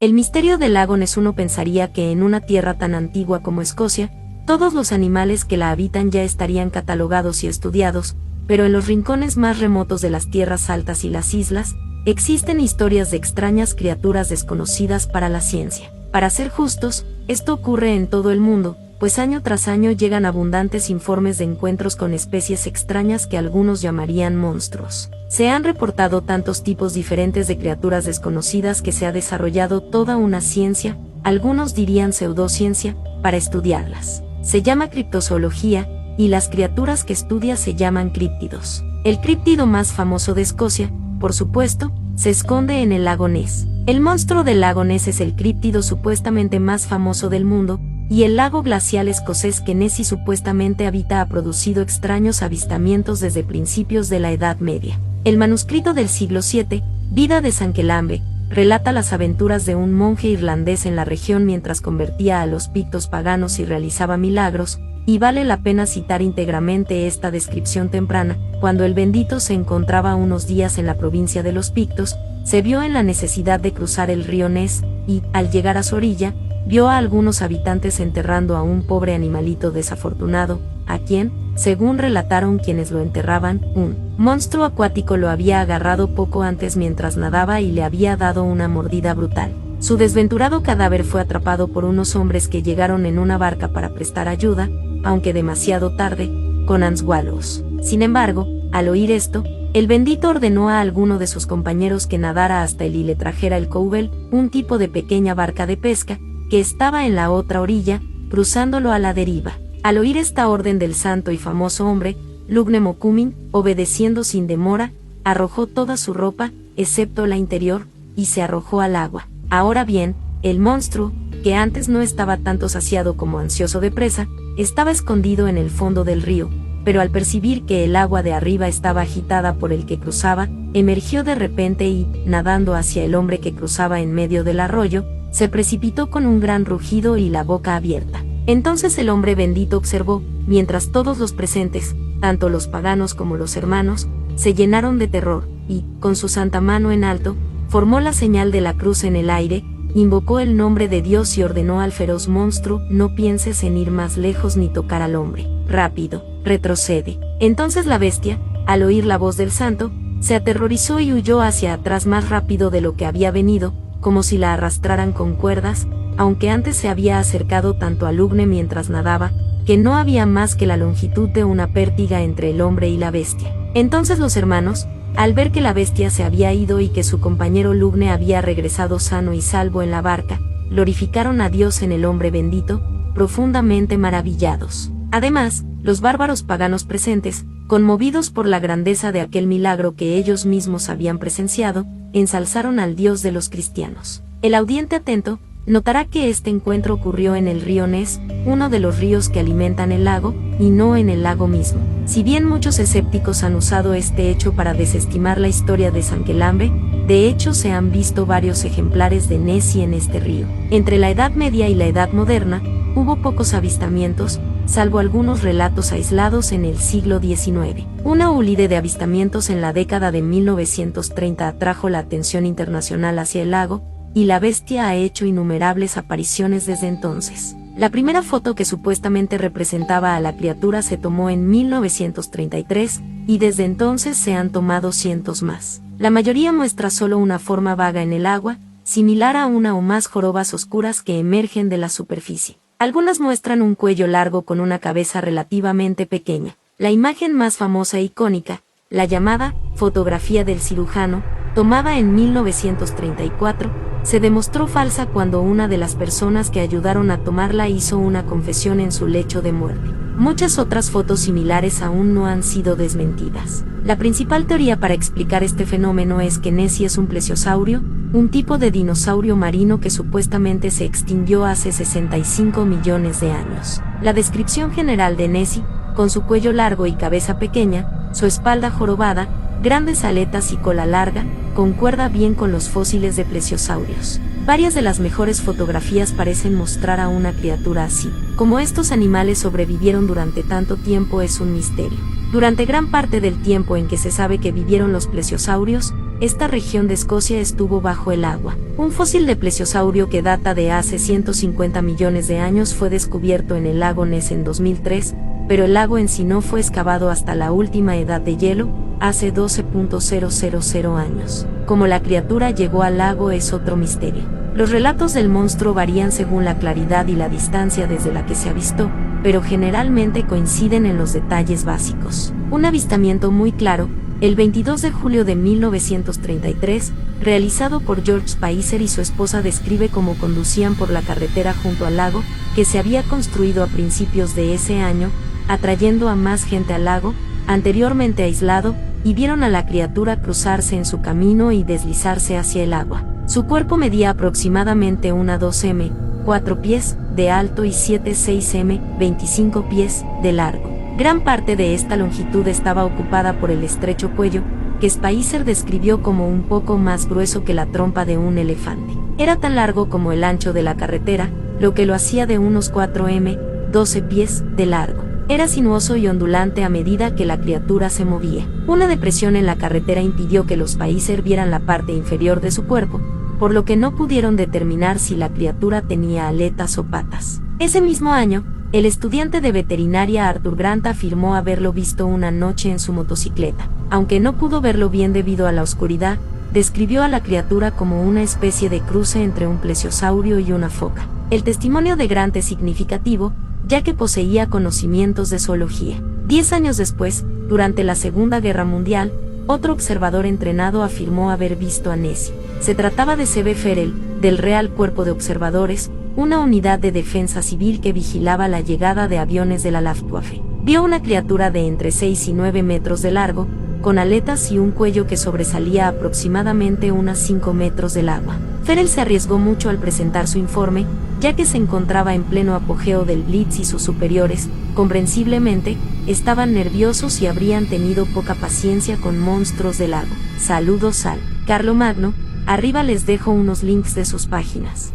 El misterio del lago Ness. Uno pensaría que en una tierra tan antigua como Escocia, todos los animales que la habitan ya estarían catalogados y estudiados, pero en los rincones más remotos de las tierras altas y las islas, existen historias de extrañas criaturas desconocidas para la ciencia. Para ser justos, esto ocurre en todo el mundo, pues año tras año llegan abundantes informes de encuentros con especies extrañas que algunos llamarían monstruos. Se han reportado tantos tipos diferentes de criaturas desconocidas que se ha desarrollado toda una ciencia, algunos dirían pseudociencia, para estudiarlas. Se llama criptozoología, y las criaturas que estudia se llaman críptidos. El críptido más famoso de Escocia, por supuesto, se esconde en el lago Ness. El monstruo del lago Ness es el críptido supuestamente más famoso del mundo, y el lago glacial escocés que Nessie supuestamente habita ha producido extraños avistamientos desde principios de la Edad Media. El manuscrito del siglo VII, Vida de San Quelambre, relata las aventuras de un monje irlandés en la región mientras convertía a los pictos paganos y realizaba milagros, y vale la pena citar íntegramente esta descripción temprana. Cuando el bendito se encontraba unos días en la provincia de los pictos, se vio en la necesidad de cruzar el río Ness, y, al llegar a su orilla, vio a algunos habitantes enterrando a un pobre animalito desafortunado, a quien, según relataron quienes lo enterraban, un monstruo acuático lo había agarrado poco antes mientras nadaba y le había dado una mordida brutal. Su desventurado cadáver fue atrapado por unos hombres que llegaron en una barca para prestar ayuda, aunque demasiado tarde, con anzuelos. Sin embargo, al oír esto, el bendito ordenó a alguno de sus compañeros que nadara hasta él y le trajera el coubel, un tipo de pequeña barca de pesca, que estaba en la otra orilla, cruzándolo a la deriva. Al oír esta orden del santo y famoso hombre, Lugna Mokumin, obedeciendo sin demora, arrojó toda su ropa, excepto la interior, y se arrojó al agua. Ahora bien, el monstruo, que antes no estaba tanto saciado como ansioso de presa, estaba escondido en el fondo del río, pero al percibir que el agua de arriba estaba agitada por el que cruzaba, emergió de repente y, nadando hacia el hombre que cruzaba en medio del arroyo, se precipitó con un gran rugido y la boca abierta. Entonces el hombre bendito observó, mientras todos los presentes, tanto los paganos como los hermanos, se llenaron de terror, y, con su santa mano en alto, formó la señal de la cruz en el aire, invocó el nombre de Dios y ordenó al feroz monstruo: no pienses en ir más lejos ni tocar al hombre. Rápido, retrocede. Entonces la bestia, al oír la voz del santo, se aterrorizó y huyó hacia atrás más rápido de lo que había venido, como si la arrastraran con cuerdas, aunque antes se había acercado tanto a Lugna mientras nadaba, que no había más que la longitud de una pértiga entre el hombre y la bestia. Entonces los hermanos, al ver que la bestia se había ido y que su compañero Lugna había regresado sano y salvo en la barca, glorificaron a Dios en el hombre bendito, profundamente maravillados. Además, los bárbaros paganos presentes, conmovidos por la grandeza de aquel milagro que ellos mismos habían presenciado, ensalzaron al Dios de los cristianos. El audiente atento notará que este encuentro ocurrió en el río Ness, uno de los ríos que alimentan el lago, y no en el lago mismo. Si bien muchos escépticos han usado este hecho para desestimar la historia de San Quelambre, de hecho se han visto varios ejemplares de Nessie en este río. Entre la Edad Media y la Edad Moderna, hubo pocos avistamientos, salvo algunos relatos aislados en el siglo XIX. Una oleada de avistamientos en la década de 1930 atrajo la atención internacional hacia el lago, y la bestia ha hecho innumerables apariciones desde entonces. La primera foto que supuestamente representaba a la criatura se tomó en 1933, y desde entonces se han tomado cientos más. La mayoría muestra solo una forma vaga en el agua, similar a una o más jorobas oscuras que emergen de la superficie. Algunas muestran un cuello largo con una cabeza relativamente pequeña. La imagen más famosa e icónica, la llamada fotografía del cirujano, tomada en 1934, se demostró falsa cuando una de las personas que ayudaron a tomarla hizo una confesión en su lecho de muerte. Muchas otras fotos similares aún no han sido desmentidas. La principal teoría para explicar este fenómeno es que Nessie es un plesiosaurio, un tipo de dinosaurio marino que supuestamente se extinguió hace 65 millones de años. La descripción general de Nessie, con su cuello largo y cabeza pequeña, su espalda jorobada, grandes aletas y cola larga, concuerda bien con los fósiles de plesiosaurios. Varias de las mejores fotografías parecen mostrar a una criatura así. Cómo estos animales sobrevivieron durante tanto tiempo es un misterio. Durante gran parte del tiempo en que se sabe que vivieron los plesiosaurios, esta región de Escocia estuvo bajo el agua. Un fósil de plesiosaurio que data de hace 150 millones de años fue descubierto en el lago Ness en 2003, pero el lago en sí no fue excavado hasta la última edad de hielo, hace 12.000 años. Cómo la criatura llegó al lago es otro misterio. Los relatos del monstruo varían según la claridad y la distancia desde la que se avistó, pero generalmente coinciden en los detalles básicos. Un avistamiento muy claro, el 22 de julio de 1933, realizado por George Spicer y su esposa, describe cómo conducían por la carretera junto al lago, que se había construido a principios de ese año, atrayendo a más gente al lago, anteriormente aislado, y vieron a la criatura cruzarse en su camino y deslizarse hacia el agua. Su cuerpo medía aproximadamente 2 m, 4 pies, de alto y 6 m, 25 pies, de largo. Gran parte de esta longitud estaba ocupada por el estrecho cuello, que Spicer describió como un poco más grueso que la trompa de un elefante. Era tan largo como el ancho de la carretera, lo que lo hacía de unos 4 m, 12 pies, de largo. Era sinuoso y ondulante a medida que la criatura se movía. Una depresión en la carretera impidió que los Spicer vieran la parte inferior de su cuerpo, por lo que no pudieron determinar si la criatura tenía aletas o patas. Ese mismo año, el estudiante de veterinaria Arthur Grant afirmó haberlo visto una noche en su motocicleta. Aunque no pudo verlo bien debido a la oscuridad, describió a la criatura como una especie de cruce entre un plesiosaurio y una foca. El testimonio de Grant es significativo, ya que poseía conocimientos de zoología. 10 años después, durante la Segunda Guerra Mundial, otro observador entrenado afirmó haber visto a Nessie. Se trataba de C.B. Ferrell, del Real Cuerpo de Observadores, una unidad de defensa civil que vigilaba la llegada de aviones de la Luftwaffe. Vio una criatura de entre 6 y 9 metros de largo, con aletas y un cuello que sobresalía aproximadamente unos 5 metros del agua. Ferrell se arriesgó mucho al presentar su informe, ya que se encontraba en pleno apogeo del Blitz y sus superiores, comprensiblemente, estaban nerviosos y habrían tenido poca paciencia con monstruos del lago. Saludos al Carlomagno, arriba les dejo unos links de sus páginas.